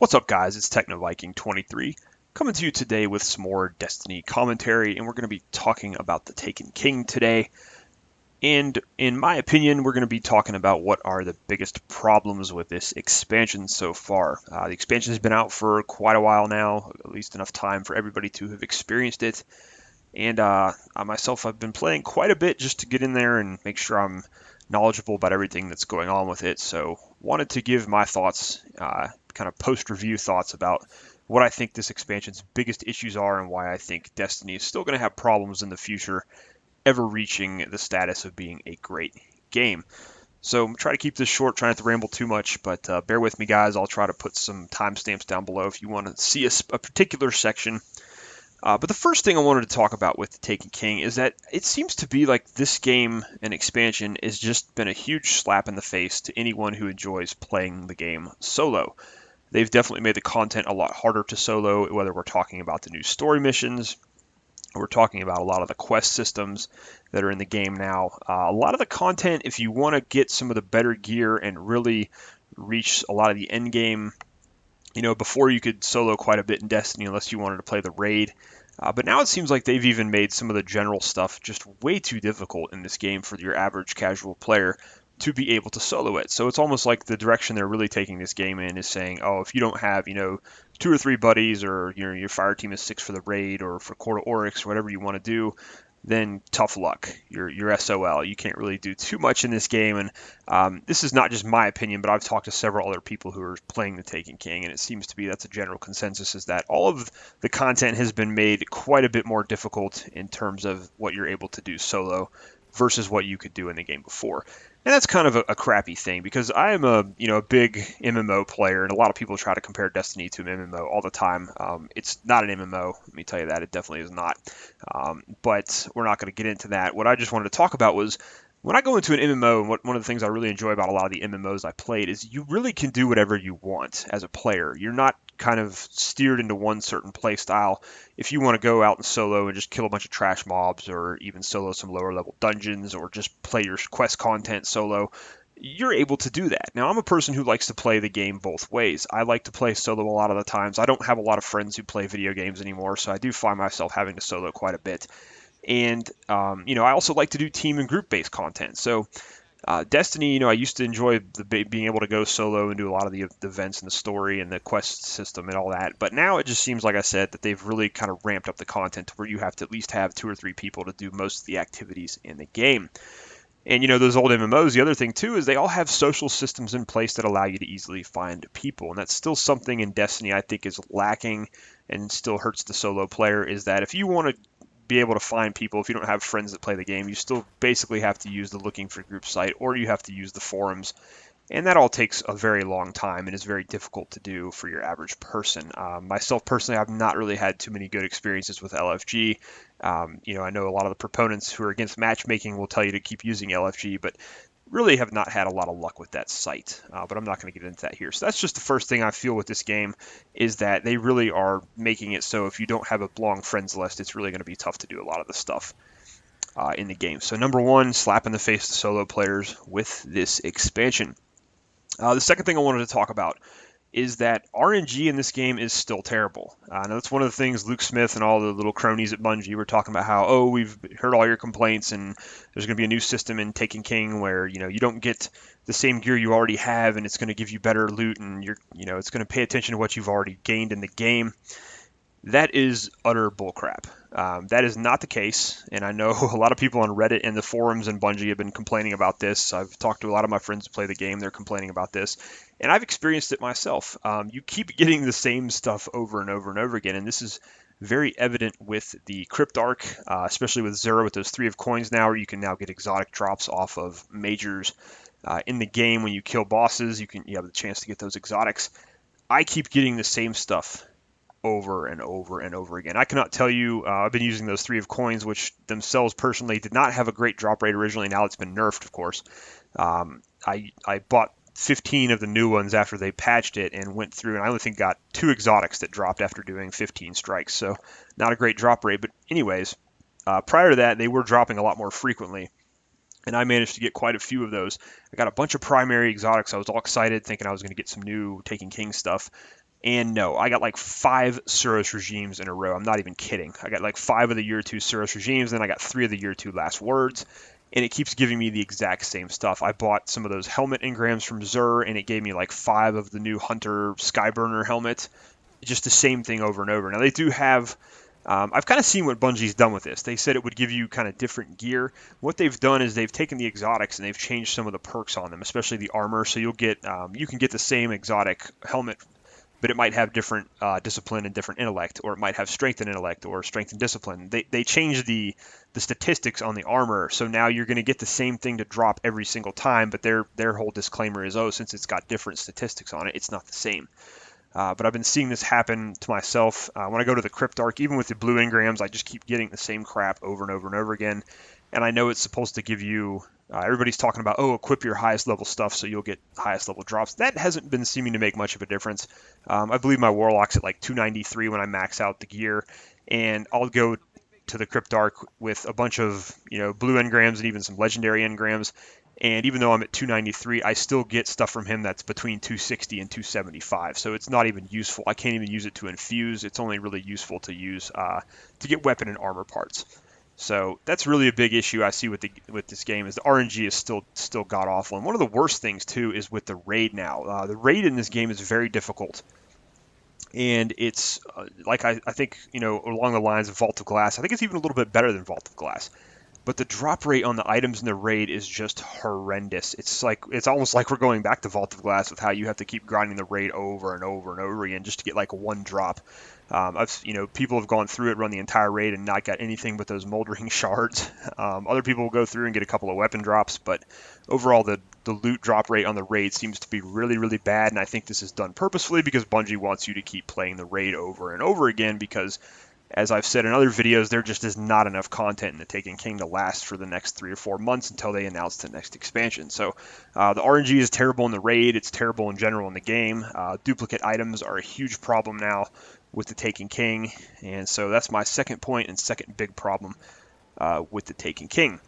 What's up, guys? It's TechnoViking23 coming to you today with some more Destiny commentary, and we're going to be talking about the Taken King today. And in my opinion, we're going to be talking about what are the biggest problems with this expansion so far. The expansion has been out for quite a while now, at least enough time for everybody to have experienced it. And I myself, I've been playing quite a bit just to get in there and make sure I'm knowledgeable about everything that's going on with it. So wanted to give my thoughts, kind of post-review thoughts about what I think this expansion's biggest issues are and why I think Destiny is still going to have problems in the future, ever reaching the status of being a great game. So I'm going to try to keep this short, try not to ramble too much, but bear with me, guys. I'll try to put some timestamps down below if you want to see a particular section. But the first thing I wanted to talk about with the Taken King is that it seems to be like this game and expansion has just been a huge slap in the face to anyone who enjoys playing the game solo. They've definitely made the content a lot harder to solo, whether we're talking about the new story missions, or we're talking about a lot of the quest systems that are in the game now. A lot of the content, if you want to get some of the better gear and really reach a lot of the end game, before you could solo quite a bit in Destiny unless you wanted to play the raid. But now it seems like they've even made some of the general stuff just way too difficult in this game for your average casual player to be able to solo it. So it's almost like the direction they're really taking this game in is saying, oh, if you don't have, 2 or 3 buddies, or your fire team is 6 for the raid or for Court of Oryx or whatever you want to do, then tough luck. You're SOL. You can't really do too much in this game. And this is not just my opinion, but I've talked to several other people who are playing the Taken King, and it seems to be that's a general consensus, is that all of the content has been made quite a bit more difficult in terms of what you're able to do solo versus what you could do in the game before. And that's kind of a crappy thing, because I am a big MMO player, and a lot of people try to compare Destiny to an MMO all the time. It's not an MMO, let me tell you that. It definitely is not. But we're not going to get into that. What I just wanted to talk about was, when I go into an MMO, and one of the things I really enjoy about a lot of the MMOs I played is you really can do whatever you want as a player. You're not kind of steered into one certain play style. If you want to go out and solo and just kill a bunch of trash mobs, or even solo some lower level dungeons, or just play your quest content solo, you're able to do that. Now, I'm a person who likes to play the game both ways. I like to play solo a lot of the times. I don't have a lot of friends who play video games anymore, so I do find myself having to solo quite a bit. And, I also like to do team and group-based content. So Destiny, I used to enjoy being able to go solo and do a lot of the events and the story and the quest system and all that. But now it just seems, like I said, that they've really kind of ramped up the content to where you have to at least have 2 or 3 people to do most of the activities in the game. And, those old MMOs, the other thing, too, is they all have social systems in place that allow you to easily find people. And that's still something in Destiny I think is lacking and still hurts the solo player, is that if you want to be able to find people, if you don't have friends that play the game, you still basically have to use the looking for group site, or you have to use the forums. And that all takes a very long time and is very difficult to do for your average person. Myself personally, I've not really had too many good experiences with LFG. I know a lot of the proponents who are against matchmaking will tell you to keep using LFG, but really have not had a lot of luck with that site. But I'm not going to get into that here. So that's just the first thing I feel with this game, is that they really are making it so if you don't have a long friends list, it's really going to be tough to do a lot of the stuff in the game. So number one, slap in the face to solo players with this expansion. The second thing I wanted to talk about is that RNG in this game is still terrible. Now that's one of the things Luke Smith and all the little cronies at Bungie were talking about, how, we've heard all your complaints and there's going to be a new system in Taken King where, you don't get the same gear you already have, and it's going to give you better loot, and it's going to pay attention to what you've already gained in the game. That is utter bullcrap. That is not the case, and I know a lot of people on Reddit and the forums and Bungie have been complaining about this. I've talked to a lot of my friends who play the game. They're complaining about this, and I've experienced it myself. You keep getting the same stuff over and over and over again, and this is very evident with the Crypt Arc, especially with Zero, with those 3 of coins now, where you can now get exotic drops off of majors in the game. When you kill bosses, you have the chance to get those exotics. I keep getting the same stuff over and over and over again. I cannot tell you, I've been using those 3 of coins, which themselves personally did not have a great drop rate originally. Now it's been nerfed, of course. I bought 15 of the new ones after they patched it and went through, and I only think got 2 exotics that dropped after doing 15 strikes. So not a great drop rate. But anyways, prior to that, they were dropping a lot more frequently, and I managed to get quite a few of those. I got a bunch of primary exotics. I was all excited thinking I was going to get some new Taken King stuff. And no, I got like 5 Suros regimes in a row. I'm not even kidding. I got like 5 of the year 2 Suros regimes, then I got 3 of the year 2 last words, and it keeps giving me the exact same stuff. I bought some of those helmet engrams from Zur, and it gave me like 5 of the new Hunter Skyburner helmet. Just the same thing over and over. Now they do have. I've kind of seen what Bungie's done with this. They said it would give you kind of different gear. What they've done is they've taken the exotics and they've changed some of the perks on them, especially the armor. So you'll get, you can get the same exotic helmet, but it might have different discipline and different intellect, or it might have strength and intellect, or strength and discipline. They changed the statistics on the armor, so now you're going to get the same thing to drop every single time. But their whole disclaimer is, oh, since it's got different statistics on it, it's not the same. But I've been seeing this happen to myself. When I go to the Crypt Arc, even with the blue engrams, I just keep getting the same crap over and over and over again. And I know it's supposed to give you, everybody's talking about, oh, equip your highest level stuff so you'll get highest level drops. That hasn't been seeming to make much of a difference. I believe my Warlock's at like 293 when I max out the gear. And I'll go to the Crypt Arc with a bunch of, blue engrams and even some legendary engrams. And even though I'm at 293, I still get stuff from him that's between 260 and 275. So it's not even useful. I can't even use it to infuse. It's only really useful to use to get weapon and armor parts. So that's really a big issue I see with this game is the RNG is still god awful. And one of the worst things too is with the raid now. The raid in this game is very difficult. And it's like I think, along the lines of Vault of Glass. I think it's even a little bit better than Vault of Glass. But the drop rate on the items in the raid is just horrendous. It's almost like we're going back to Vault of Glass with how you have to keep grinding the raid over and over and over again just to get like one drop. People have gone through it, run the entire raid, and not got anything but those moldering shards. Other people will go through and get a couple of weapon drops, but overall the loot drop rate on the raid seems to be really, really bad. And I think this is done purposefully because Bungie wants you to keep playing the raid over and over again because, as I've said in other videos, there just is not enough content in the Taken King to last for the next 3 or 4 months until they announce the next expansion. So the RNG is terrible in the raid. It's terrible in general in the game. Duplicate items are a huge problem now with the Taken King. And so that's my second point and second big problem with the Taken King.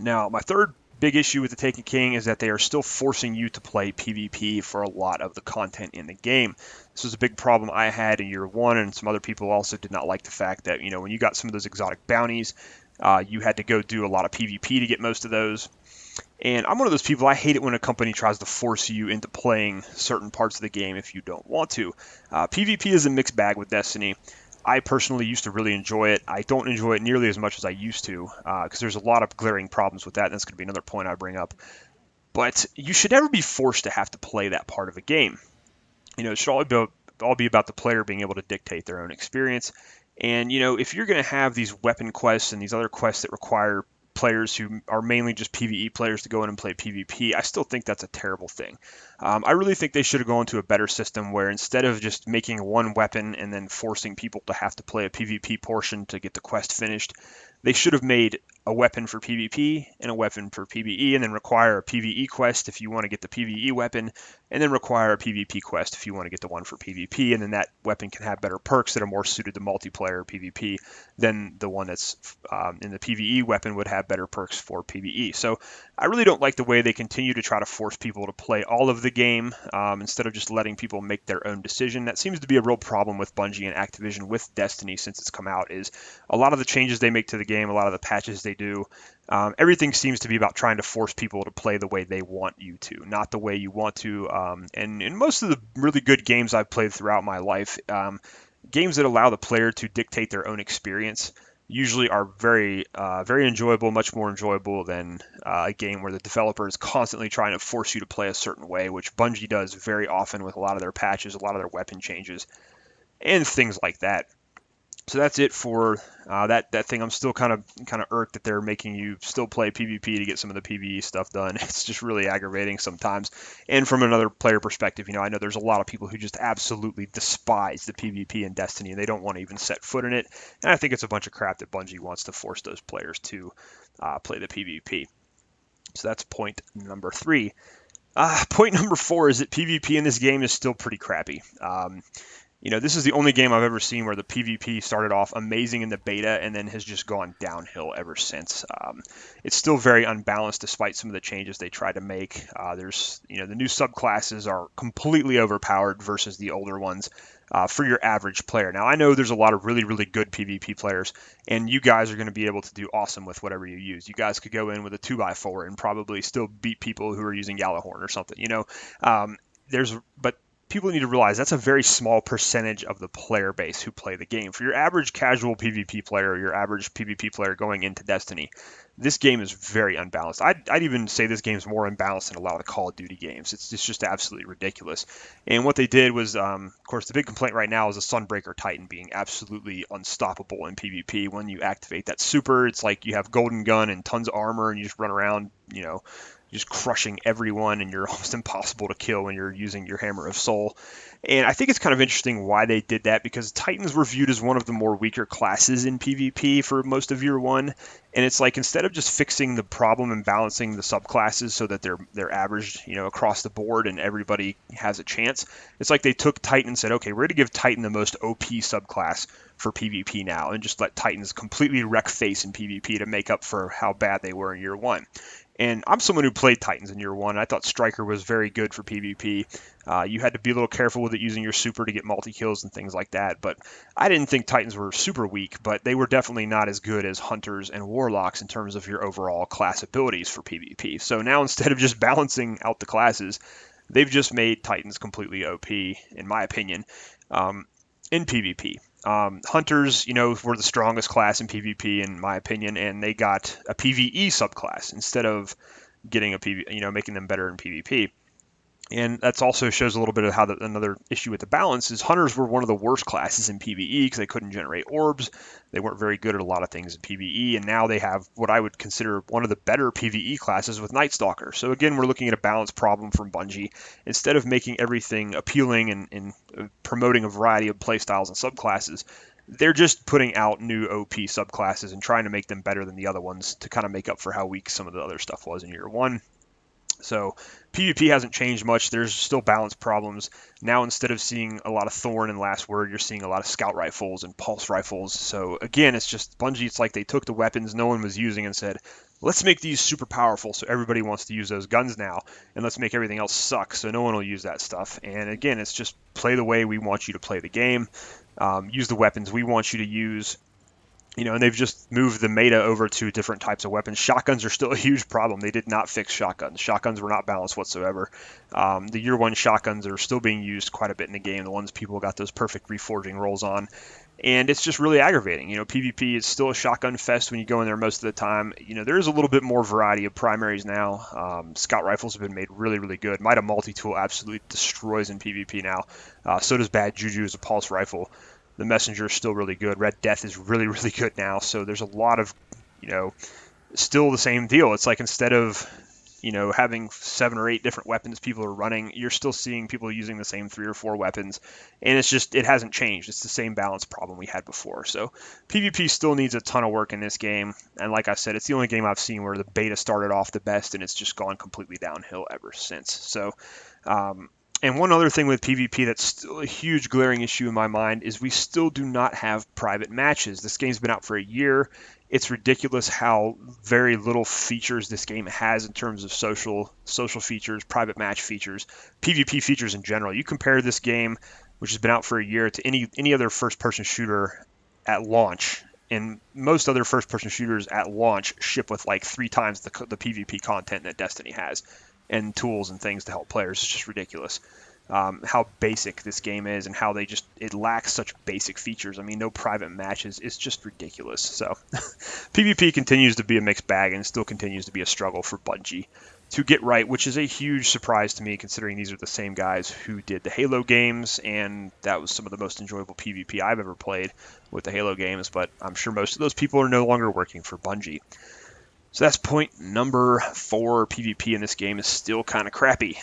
Now, my third big issue with the Taken King is that they are still forcing you to play PvP for a lot of the content in the game. This was a big problem I had in year 1, and some other people also did not like the fact that, when you got some of those exotic bounties, you had to go do a lot of PvP to get most of those. And I'm one of those people, I hate it when a company tries to force you into playing certain parts of the game if you don't want to. PvP is a mixed bag with Destiny. I personally used to really enjoy it. I don't enjoy it nearly as much as I used to because there's a lot of glaring problems with that, and that's going to be another point I bring up. But you should never be forced to have to play that part of a game. It should all be about the player being able to dictate their own experience. And, if you're going to have these weapon quests and these other quests that require players who are mainly just PvE players to go in and play PvP, I still think that's a terrible thing. I really think they should have gone to a better system where instead of just making one weapon and then forcing people to have to play a PvP portion to get the quest finished, they should have made a weapon for PvP and a weapon for PvE, and then require a PvE quest if you want to get the PvE weapon, and then require a PvP quest if you want to get the one for PvP, and then that weapon can have better perks that are more suited to multiplayer PvP than the one that's in the PvE weapon would have better perks for PvE. So I really don't like the way they continue to try to force people to play all of the game instead of just letting people make their own decision. That seems to be a real problem with Bungie and Activision with Destiny since it's come out, is a lot of the changes they make to the game, a lot of the patches they do, everything seems to be about trying to force people to play the way they want you to, not the way you want to. And in most of the really good games I've played throughout my life, games that allow the player to dictate their own experience usually are very enjoyable, much more enjoyable than a game where the developer is constantly trying to force you to play a certain way, which Bungie does very often with a lot of their patches, a lot of their weapon changes, and things like that. So that's it for that thing. I'm still kind of irked that they're making you still play PvP to get some of the PvE stuff done. It's just really aggravating sometimes. And from another player perspective, I know there's a lot of people who just absolutely despise the PvP in Destiny, and they don't want to even set foot in it. And I think it's a bunch of crap that Bungie wants to force those players to play the PvP. So that's point number 3. Point number 4 is that PvP in this game is still pretty crappy. This is the only game I've ever seen where the PvP started off amazing in the beta and then has just gone downhill ever since. It's still very unbalanced despite some of the changes they tried to make. The new subclasses are completely overpowered versus the older ones for your average player. Now, I know there's a lot of really, really good PvP players, and you guys are going to be able to do awesome with whatever you use. You guys could go in with a 2x4 and probably still beat people who are using Gjallarhorn or something, but people need to realize that's a very small percentage of the player base who play the game. For your average casual PvP player, your average PvP player going into Destiny, this game is very unbalanced. I'd even say this game is more unbalanced than a lot of the Call of Duty games. It's just absolutely ridiculous. And what they did was, of course, the big complaint right now is the Sunbreaker Titan being absolutely unstoppable in PvP. When you activate that super, it's like you have Golden Gun and tons of armor, and you just run around, just crushing everyone, and you're almost impossible to kill when you're using your Hammer of Soul. And I think it's kind of interesting why they did that, because Titans were viewed as one of the more weaker classes in PvP for most of year one. And it's like, instead of just fixing the problem and balancing the subclasses so that they're averaged, across the board and everybody has a chance, it's like they took Titan and said, okay, we're going to give Titan the most OP subclass for PvP now, and just let Titans completely wreck face in PvP to make up for how bad they were in year one. And I'm someone who played Titans in year one. I thought Striker was very good for PvP. You had to be a little careful with it using your super to get multi-kills and things like that. But I didn't think Titans were super weak, but they were definitely not as good as Hunters and Warlocks in terms of your overall class abilities for PvP. So now, instead of just balancing out the classes, they've just made Titans completely OP, in my opinion, in PvP. Hunters, were the strongest class in PvP, in my opinion, and they got a PvE subclass instead of getting a PvP, making them better in PvP. And that also shows a little bit of how another issue with the balance is Hunters were one of the worst classes in PvE because they couldn't generate orbs. They weren't very good at a lot of things in PvE, and now they have what I would consider one of the better PvE classes with Night Stalker. So again, we're looking at a balance problem from Bungie. Instead of making everything appealing and promoting a variety of playstyles and subclasses, they're just putting out new OP subclasses and trying to make them better than the other ones to kind of make up for how weak some of the other stuff was in year one. So PvP hasn't changed much. There's still balance problems. Now, instead of seeing a lot of Thorn and Last Word, you're seeing a lot of Scout Rifles and Pulse Rifles. So again, it's just Bungie, it's like they took the weapons no one was using and said, let's make these super powerful so everybody wants to use those guns now, and let's make everything else suck so no one will use that stuff. And again, it's just play the way we want you to play the game. Use the weapons we want you to use. And they've just moved the meta over to different types of weapons. Shotguns are still a huge problem. They did not fix shotguns. Shotguns were not balanced whatsoever. The year one shotguns are still being used quite a bit in the game. The ones people got those perfect reforging rolls on. And it's just really aggravating. PvP is still a shotgun fest when you go in there most of the time. There is a little bit more variety of primaries now. Scout rifles have been made really, really good. Mida multi-tool absolutely destroys in PvP now. So does Bad Juju as a pulse rifle. The Messenger is still really good. Red Death is really, really good now. So there's a lot of, still the same deal. It's like, instead of, having 7 or 8 different weapons people are running, you're still seeing people using the same 3 or 4 weapons. And it hasn't changed. It's the same balance problem we had before. So PvP still needs a ton of work in this game. And like I said, it's the only game I've seen where the beta started off the best and it's just gone completely downhill ever since. So, and one other thing with PvP that's still a huge glaring issue in my mind is we still do not have private matches. This game's been out for a year. It's ridiculous how very little features this game has in terms of social features, private match features, PvP features in general. You compare this game, which has been out for a year, to any other first-person shooter at launch, and most other first-person shooters at launch ship with like 3 times the PvP content that Destiny has, and tools and things to help players. It's just ridiculous how basic this game is and how it lacks such basic features. I mean, no private matches. It's just ridiculous. So PvP continues to be a mixed bag and still continues to be a struggle for Bungie to get right, which is a huge surprise to me considering these are the same guys who did the Halo games, and that was some of the most enjoyable PvP I've ever played with the Halo games, but I'm sure most of those people are no longer working for Bungie. So that's point number 4. PvP in this game is still kind of crappy.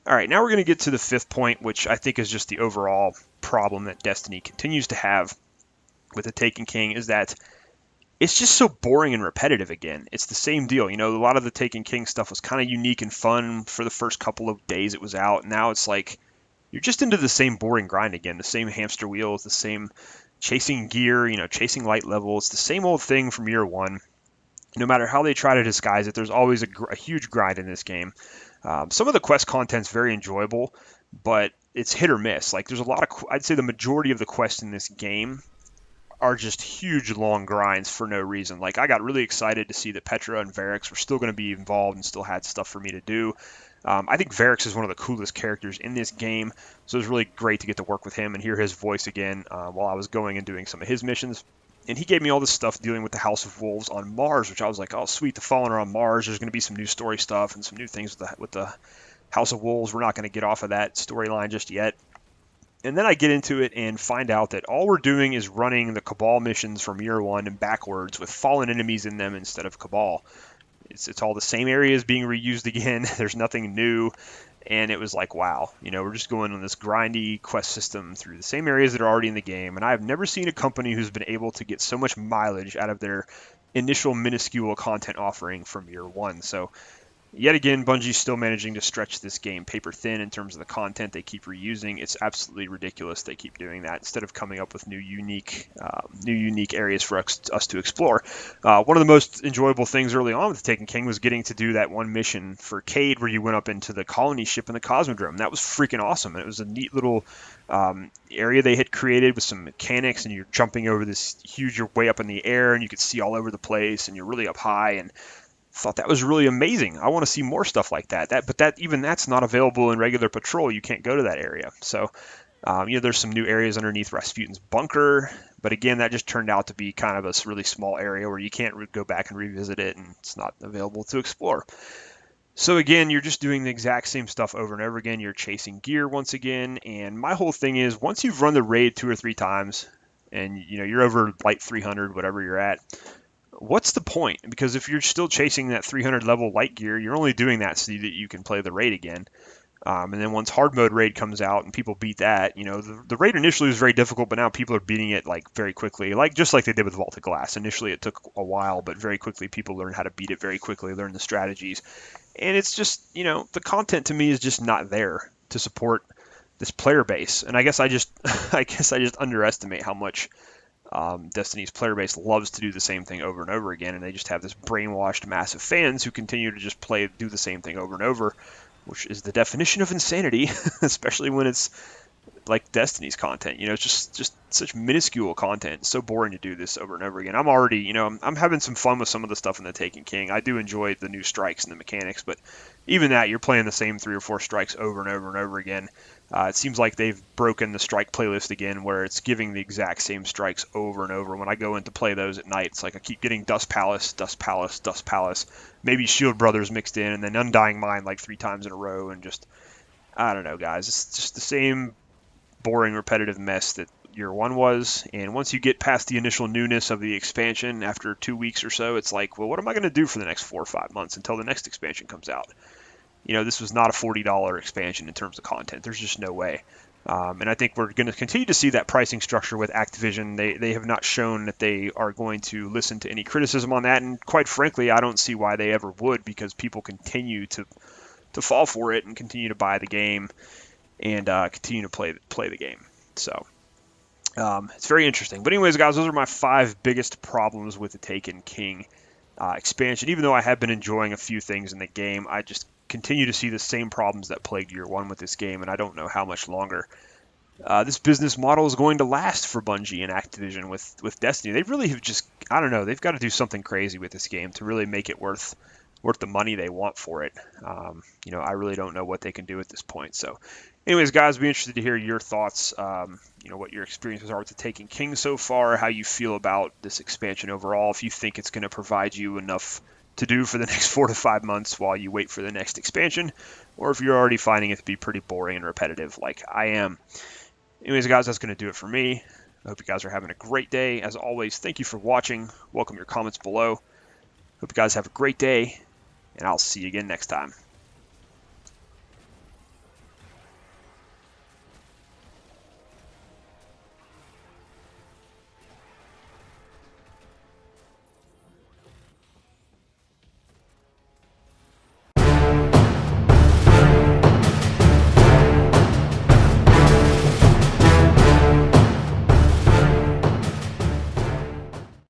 All right, now we're going to get to the 5th point, which I think is just the overall problem that Destiny continues to have with the Taken King, is that it's just so boring and repetitive again. It's the same deal. A lot of the Taken King stuff was kind of unique and fun for the first couple of days it was out. Now it's like you're just into the same boring grind again, the same hamster wheels, the same chasing gear, chasing light level. It's the same old thing from year one. No matter how they try to disguise it, there's always a huge grind in this game. Some of the quest content's very enjoyable, but it's hit or miss. Like, there's a lot of, I'd say the majority of the quests in this game are just huge long grinds for no reason. Like, I got really excited to see that Petra and Varix were still going to be involved and still had stuff for me to do. I think Varix is one of the coolest characters in this game, so it was really great to get to work with him and hear his voice again while I was going and doing some of his missions. And he gave me all this stuff dealing with the House of Wolves on Mars, which I was like, oh, sweet, the Fallen are on Mars. There's going to be some new story stuff and some new things with the House of Wolves. We're not going to get off of that storyline just yet. And then I get into it and find out that all we're doing is running the Cabal missions from year one and backwards with fallen enemies in them instead of Cabal. It's all the same areas being reused again. There's nothing new. And it was like, wow, we're just going on this grindy quest system through the same areas that are already in the game. And I've never seen a company who's been able to get so much mileage out of their initial minuscule content offering from year one. So yet again, Bungie's still managing to stretch this game paper thin in terms of the content they keep reusing. It's absolutely ridiculous they keep doing that instead of coming up with new unique areas for us to explore. One of the most enjoyable things early on with the Taken King was getting to do that one mission for Cade where you went up into the colony ship in the Cosmodrome. That was freaking awesome. And it was a neat little area they had created with some mechanics, and you're jumping over this huge, you're way up in the air, and you could see all over the place, and you're really up high, and thought that was really amazing. I want to see more stuff like that. But that's not available in regular patrol. You can't go to that area. So, there's some new areas underneath Rasputin's bunker. But again, that just turned out to be kind of a really small area where you can't go back and revisit it, and it's not available to explore. So again, you're just doing the exact same stuff over and over again. You're chasing gear once again. And my whole thing is, once you've run the raid 2 or 3 times, and you're over light 300, whatever you're at, what's the point? Because if you're still chasing that 300 level light gear, you're only doing that so that you can play the raid again. And then once hard mode raid comes out and people beat that, the raid initially was very difficult, but now people are beating it very quickly, just like they did with Vault of Glass. Initially it took a while, but very quickly people learn how to beat it very quickly, learn the strategies. And it's just, the content to me is just not there to support this player base. And I guess I just underestimate how much Destiny's player base loves to do the same thing over and over again, and they just have this brainwashed massive fans who continue to just do the same thing over and over, which is the definition of insanity, especially when it's like Destiny's content. It's just such minuscule content. It's so boring to do this over and over again. I'm already, I'm having some fun with some of the stuff in the Taken King. I do enjoy the new strikes and the mechanics, but even that, you're playing the same 3 or 4 strikes over and over and over again. It seems like they've broken the strike playlist again, where it's giving the exact same strikes over and over. When I go in to play those at night, it's like I keep getting Dust Palace, Dust Palace, Dust Palace, maybe Shield Brothers mixed in, and then Undying Mind 3 times in a row, and just, I don't know, guys. It's just the same boring, repetitive mess that year one was. And once you get past the initial newness of the expansion after 2 weeks or so, it's like, well, what am I going to do for the next 4 or 5 months until the next expansion comes out? This was not a $40 expansion in terms of content. There's just no way. And I think we're going to continue to see that pricing structure with Activision. They have not shown that they are going to listen to any criticism on that. And quite frankly, I don't see why they ever would, because people continue to fall for it and continue to buy the game and continue to play the game. So it's very interesting. But anyways, guys, those are my 5 biggest problems with the Taken King expansion. Even though I have been enjoying a few things in the game, I just continue to see the same problems that plagued year one with this game, and I don't know how much longer this business model is going to last for Bungie and Activision with Destiny. They really have just, I don't know, they've got to do something crazy with this game to really make it worth the money they want for it. I really don't know what they can do at this point. So anyways, guys, I'd be interested to hear your thoughts, what your experiences are with the Taken King so far, how you feel about this expansion overall, if you think it's going to provide you enough to do for the next 4 to 5 months while you wait for the next expansion, or if you're already finding it to be pretty boring and repetitive like I am. Anyways, guys, that's going to do it for me. I hope you guys are having a great day. As always, thank you for watching. Welcome your comments below. Hope you guys have a great day, and I'll see you again next time.